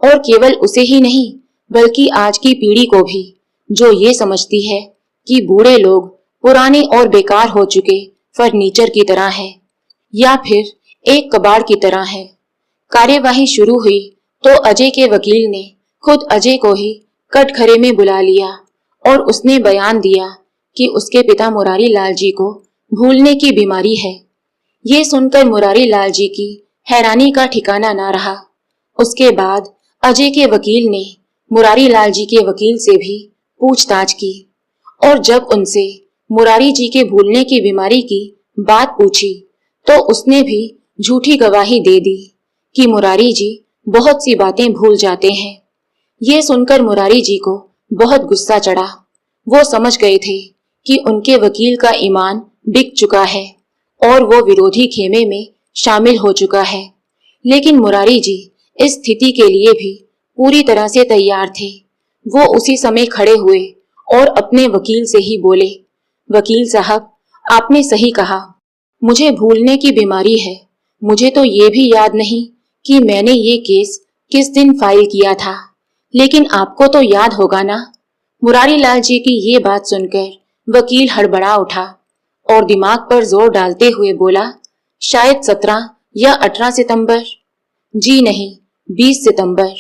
A: और केवल उसे ही नहीं बल्कि आज की पीढ़ी को भी, जो ये समझती है कि बूढ़े लोग पुराने और बेकार हो चुके फर्नीचर की तरह है या फिर एक कबाड़ की तरह है। कार्यवाही शुरू हुई तो अजय के वकील ने खुद अजय को ही कटघरे में बुला लिया और उसने बयान दिया कि उसके पिता मुरारी लाल जी को भूलने की बीमारी है। ये सुनकर मुरारी लाल जी की हैरानी का ठिकाना ना रहा। उसके बाद अजय के वकील ने मुरारी लाल जी के वकील से भी पूछताछ की और जब उनसे मुरारी जी के भूलने की बीमारी की बात पूछी तो उसने भी झूठी गवाही दे दी कि मुरारी जी बहुत सी बातें भूल जाते हैं। ये सुनकर मुरारी जी को बहुत गुस्सा चढ़ा। वो समझ गए थे कि उनके वकील का ईमान बिक चुका है और वो विरोधी खेमे में शामिल हो चुका है। लेकिन मुरारी जी इस स्थिति के लिए भी पूरी तरह से तैयार थे। वो उसी समय खड़े हुए और अपने वकील से ही बोले, वकील साहब, आपने सही कहा, मुझे भूलने की बीमारी है। मुझे तो ये भी याद नहीं कि मैंने ये केस किस दिन फाइल किया था, लेकिन आपको तो याद होगा ना। मुरारी लाल जी की ये बात सुनकर वकील हड़बड़ा उठा और दिमाग पर जोर डालते हुए बोला, शायद 17 या 18 सितंबर। जी नहीं, 20 सितंबर।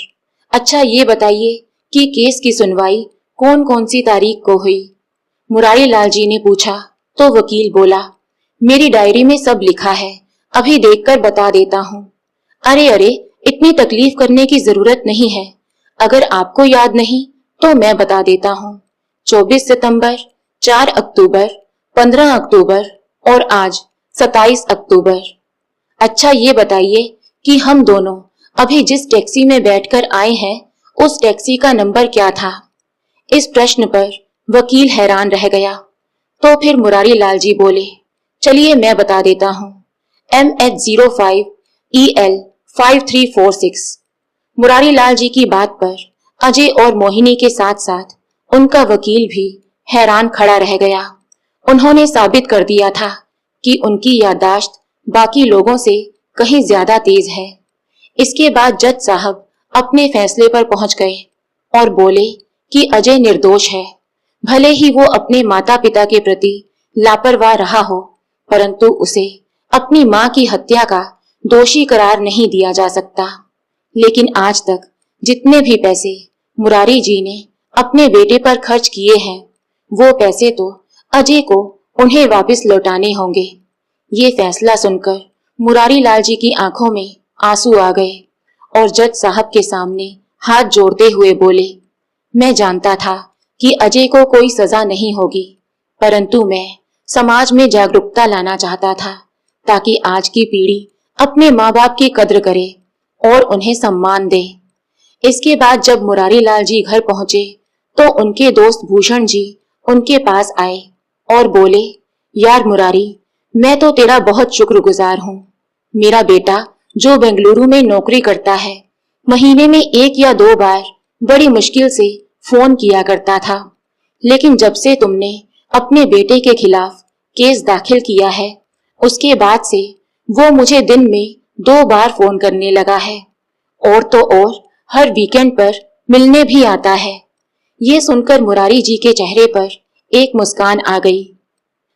A: अच्छा ये बताइए कि केस की सुनवाई कौन कौन सी तारीख को हुई? मुरारी लाल जी ने पूछा तो वकील बोला, मेरी डायरी में सब लिखा है, अभी देखकर बता देता हूँ। अरे अरे, इतनी तकलीफ करने की जरूरत नहीं है। अगर आपको याद नहीं तो मैं बता देता हूँ। 24 सितंबर, 4 अक्टूबर, 15 अक्टूबर और आज 27 अक्टूबर। अच्छा ये बताइए कि हम दोनों अभी जिस टैक्सी में बैठकर आए हैं उस टैक्सी का नंबर क्या था? इस प्रश्न पर वकील हैरान रह गया। तो फिर मुरारी लाल जी बोले, चलिए मैं बता देता हूँ, MH05EL 5346। मुरारी लाल जी की बात पर अजय और मोहिनी के साथ साथ उनका वकील भी हैरान खड़ा रह गया। उन्होंने साबित कर दिया था कि उनकी याददाश्त बाकी लोगों से कहीं ज्यादा तेज है। इसके बाद जज साहब अपने फैसले पर पहुंच गए और बोले कि अजय निर्दोष है। भले ही वो अपने माता पिता के प्रति लापरवाह रहा हो, परंतु उसे अपनी मां की हत्या का दोषी करार नहीं दिया जा सकता। लेकिन आज तक जितने भी पैसे मुरारी जी ने अपने बेटे पर खर्च किए हैं, वो पैसे तो अजय को उन्हें वापस लौटाने होंगे। ये फैसला सुनकर मुरारी लाल जी की आंखों में आंसू आ गए और जज साहब के सामने हाथ जोड़ते हुए बोले, मैं जानता था कि अजय को कोई सजा नहीं होगी, परंतु मैं समाज में जागरूकता लाना चाहता था ताकि आज की पीढ़ी अपने माँ बाप की कद्र करे और उन्हें सम्मान दे। इसके बाद जब मुरारी लाल जी घर पहुंचे तो उनके दोस्त भूषण जी उनके पास आए और बोले, यार मुरारी, मैं तो तेरा बहुत शुक्रगुजार हूँ। मेरा बेटा जो बेंगलुरु में नौकरी करता है, महीने में 1 या 2 बार बड़ी मुश्किल से फोन किया करता था, लेकिन जब से तुमने अपने बेटे के खिलाफ केस दाखिल किया है, उसके बाद से वो मुझे दिन में 2 बार फोन करने लगा है। और तो और हर वीकेंड पर मिलने भी आता है। ये सुनकर मुरारी जी के चेहरे पर एक मुस्कान आ गई।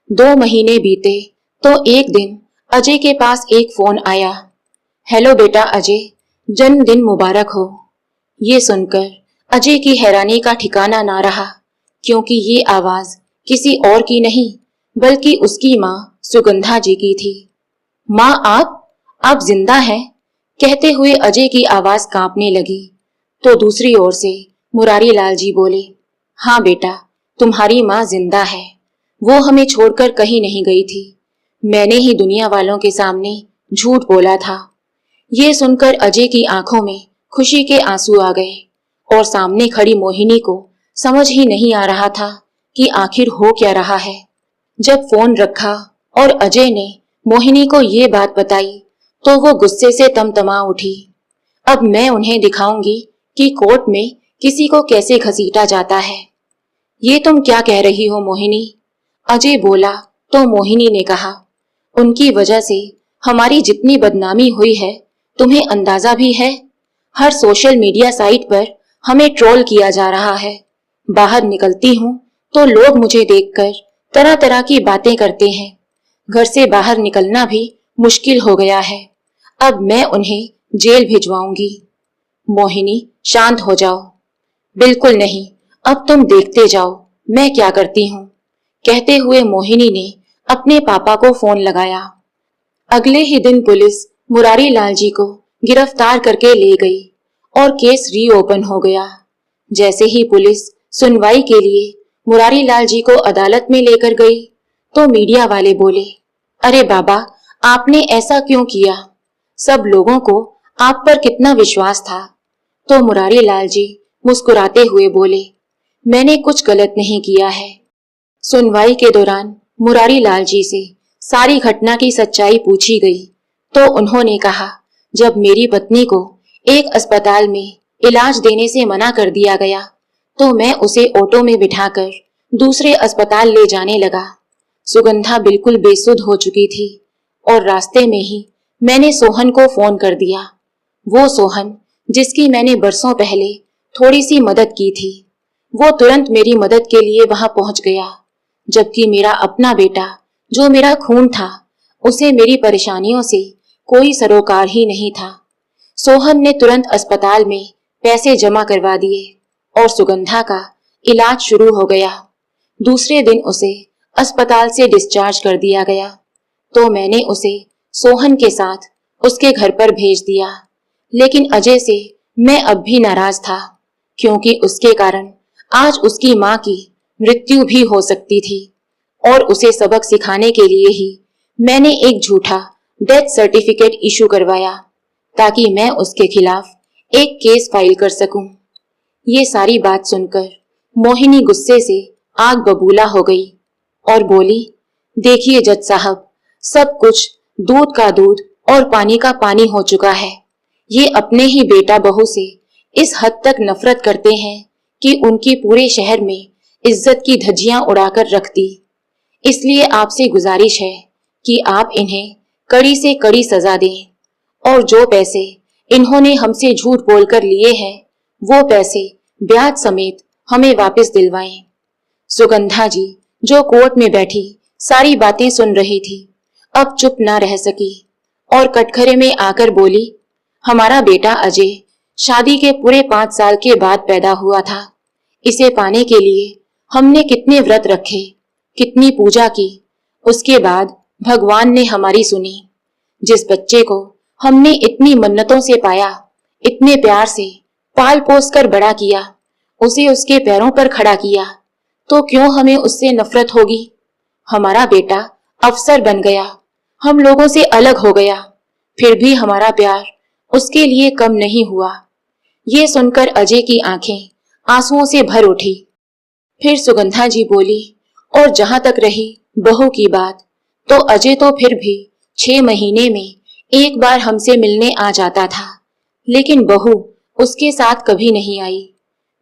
A: 2 महीने बीते तो एक दिन अजय के पास एक फोन आया। हेलो बेटा अजय, जन्मदिन मुबारक हो। ये सुनकर अजय की हैरानी का ठिकाना ना रहा, क्योंकि ये आवाज किसी और की नहीं बल्कि उसकी माँ सुगंधा जी की थी। माँ आप जिंदा हैं? कहते हुए अजय की आवाज कांपने लगी। तो दूसरी ओर से मुरारी लाल जी बोले, हाँ बेटा, तुम्हारी माँ जिंदा है। वो हमें छोड़कर कहीं नहीं गई थी। मैंने ही दुनिया वालों के सामने झूठ बोला था। ये सुनकर अजय की आंखों में खुशी के आंसू आ गए और सामने खड़ी मोहिनी को समझ ही नहीं आ रहा था कि आखिर हो क्या रहा है। जब फोन रखा और अजय ने मोहिनी को ये बात बताई तो वो गुस्से से तमतमा उठी। अब मैं उन्हें दिखाऊंगी कि कोर्ट में किसी को कैसे घसीटा जाता है। ये तुम क्या कह रही हो मोहिनी? अजय बोला तो मोहिनी ने कहा, उनकी वजह से हमारी जितनी बदनामी हुई है तुम्हें अंदाजा भी है। हर सोशल मीडिया साइट पर हमें ट्रोल किया जा रहा है। बाहर निकलती हूँ तो लोग मुझे देखकर तरह तरह की बातें करते हैं। घर से बाहर निकलना भी मुश्किल हो गया है। अब मैं उन्हें जेल भिजवाऊंगी। मोहिनी शांत हो जाओ। बिल्कुल नहीं, अब तुम देखते जाओ मैं क्या करती हूँ। कहते हुए मोहिनी ने अपने पापा को फोन लगाया। अगले ही दिन पुलिस मुरारी लाल जी को गिरफ्तार करके ले गई और केस रीओपन हो गया। जैसे ही पुलिस सुनवाई के लिए मुरारी लाल जी को अदालत में लेकर गई तो मीडिया वाले बोले, अरे बाबा, आपने ऐसा क्यों किया? सब लोगों को आप पर कितना विश्वास था। तो मुरारी लाल जी मुस्कुराते हुए बोले, मैंने कुछ गलत नहीं किया है। सुनवाई के दौरान मुरारी लाल जी से सारी घटना की सच्चाई पूछी गई तो उन्होंने कहा, जब मेरी पत्नी को एक अस्पताल में इलाज देने से मना कर दिया गया तो मैं उसे ऑटो में बिठाकर दूसरे अस्पताल ले जाने लगा। सुगंधा बिल्कुल बेसुध हो चुकी थी और रास्ते में ही मैंने सोहन को फोन कर दिया। वो सोहन जिसकी मैंने बरसों पहले थोड़ी सी मदद की थी, वो तुरंत मेरी मदद के लिए वहां पहुंच गया, जबकि मेरा अपना बेटा जो मेरा खून था उसे मेरी परेशानियों से कोई सरोकार ही नहीं था। सोहन ने तुरंत अस्पताल में पैसे जमा करवा दिए और सुगंधा का इलाज शुरू हो गया। दूसरे दिन उसे अस्पताल से डिस्चार्ज कर दिया गया तो मैंने उसे सोहन के साथ उसके घर पर भेज दिया। लेकिन अजय से मैं अब भी नाराज था, क्योंकि उसके कारण आज उसकी माँ की मृत्यु भी हो सकती थी और उसे सबक सिखाने के लिए ही मैंने एक झूठा डेथ सर्टिफिकेट इशू करवाया ताकि मैं उसके खिलाफ एक केस फाइल कर सकूं। ये सारी बात सुनकर मोहिनी गुस्से से आग बबूला हो गई और बोली, देखिए जज साहब, सब कुछ दूध का दूध और पानी का पानी हो चुका है। ये अपने ही बेटा बहू से इस हद तक नफरत करते हैं कि उनकी पूरे शहर में इज्जत की धज्जियां उड़ाकर रख दी। इसलिए आपसे गुजारिश है कि आप इन्हें कड़ी से कड़ी सजा दें और जो पैसे इन्होंने हमसे झूठ बोलकर लिए हैं वो पैसे ब्याज समेत हमें वापस दिलवाएं। सुगंधा जी जो कोर्ट में बैठी सारी बातें सुन रही थी, अब चुप ना रह सकी और कटघरे में आकर बोली, हमारा बेटा अजय शादी के पूरे 5 साल के बाद पैदा हुआ था। इसे पाने के लिए हमने कितने व्रत रखे, कितनी पूजा की, उसके बाद भगवान ने हमारी सुनी। जिस बच्चे को हमने इतनी मन्नतों से पाया, इतने प्यार से पाल पोस कर बड़ा किया, उसे उसके पैरों पर खड़ा किया, तो क्यों हमें उससे नफरत होगी? हमारा बेटा अफसर बन गया, हम लोगों से अलग हो गया, फिर भी हमारा प्यार उसके लिए कम नहीं हुआ। ये सुनकर अजय की आंखें आंसुओं से भर उठी। फिर सुगंधा जी बोली, और जहां तक रही बहू की बात, तो अजय तो फिर भी 6 महीने में एक बार हमसे मिलने आ जाता था, लेकिन बहू उसके साथ कभी नहीं आई।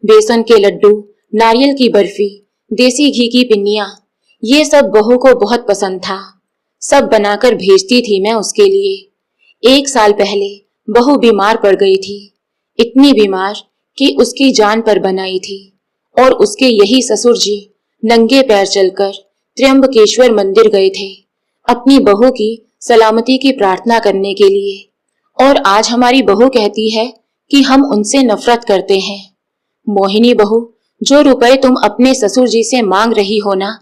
A: बेसन के लड्डू, नारियल की बर्फी, देसी घी की पिन्नियां, ये सब बहू को बहुत पसंद था। सब बनाकर भेजती थी मैं उसके लिए। 1 साल पहले बहू बीमार पड़ गई थी, इतनी बीमार कि उसकी जान पर बनाई थी। और उसके यही ससुर जी नंगे पैर चलकर त्र्यंबकेश्वर मंदिर गए थे अपनी बहू की सलामती की प्रार्थना करने के लिए। और आज हमारी बहू कहती है कि हम उनसे नफरत करते हैं। मोहिनी बहू, जो रुपए तुम अपने ससुर जी से मांग रही हो ना,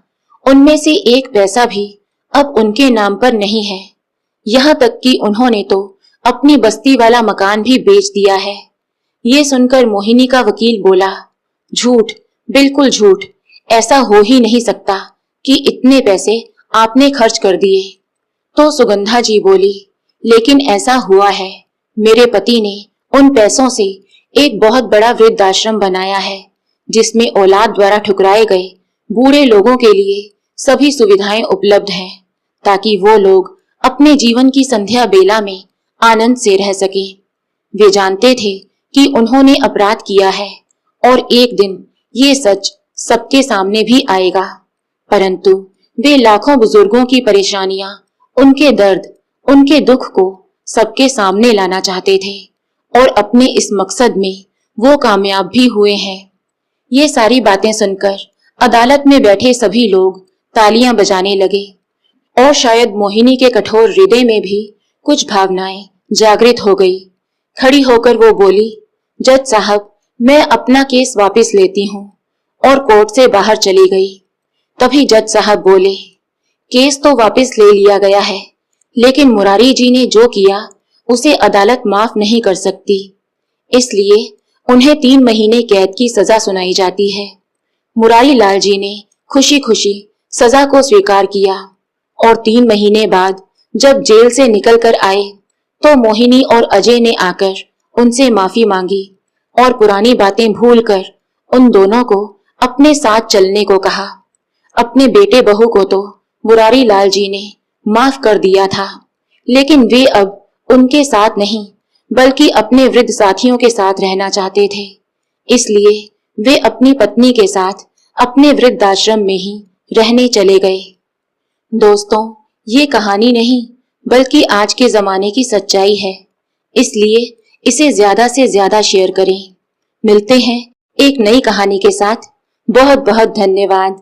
A: उनमें से एक पैसा भी अब उनके नाम पर नहीं है। यहाँ तक कि उन्होंने तो अपनी बस्ती वाला मकान भी बेच दिया है। ये सुनकर मोहिनी का वकील बोला, झूठ, बिल्कुल झूठ, ऐसा हो ही नहीं सकता कि इतने पैसे आपने खर्च कर दिए। तो सुगंधा जी बोली, लेकिन ऐसा हुआ है। मेरे पति ने उन पैसों से एक बहुत बड़ा वृद्धाश्रम बनाया है, जिसमें औलाद द्वारा ठुकराए गए बूढ़े लोगों के लिए सभी सुविधाएं उपलब्ध हैं, ताकि वो लोग अपने जीवन की संध्या बेला में आनंद से रह सकें। वे जानते थे कि उन्होंने अपराध किया है और एक दिन ये सच सबके सामने भी आएगा, परंतु वे लाखों बुजुर्गों की परेशानियां, उनके दर्द, उनके दुख को सबके सामने लाना चाहते थे और अपने इस मकसद में वो कामयाब भी हुए हैं। ये सारी बातें सुनकर अदालत में बैठे सभी लोग तालियां बजाने लगे और शायद मोहिनी के कठोर हृदय में भी कुछ भावनाएं जागृत हो गई। खड़ी होकर वो बोली, जज साहब, मैं अपना केस वापस लेती हूँ, और कोर्ट से बाहर चली गई। तभी जज साहब बोले, केस तो वापस ले लिया गया है, लेकिन मुरारी जी ने जो किया उसे अदालत माफ नहीं कर सकती, इसलिए उन्हें 3 महीने कैद की सजा सुनाई जाती है। मुरारी लाल जी ने खुशी खुशी सजा को स्वीकार किया और 3 महीने बाद जब जेल से निकल कर आए तो मोहिनी और अजय ने आकर उनसे माफी मांगी और पुरानी बातें भूलकर उन दोनों को अपने साथ चलने को कहा। अपने बेटे बहू को तो मुरारी लाल जी ने माफ कर दिया था, लेकिन वे अब उनके साथ नहीं बल्कि अपने वृद्ध साथियों के साथ रहना चाहते थे। इसलिए वे अपनी पत्नी के साथ अपने वृद्धाश्रम में ही रहने चले गए। दोस्तों, ये कहानी नहीं बल्कि आज के जमाने की सच्चाई है, इसलिए इसे ज्यादा से ज्यादा शेयर करें। मिलते हैं एक नई कहानी के साथ। बहुत बहुत धन्यवाद।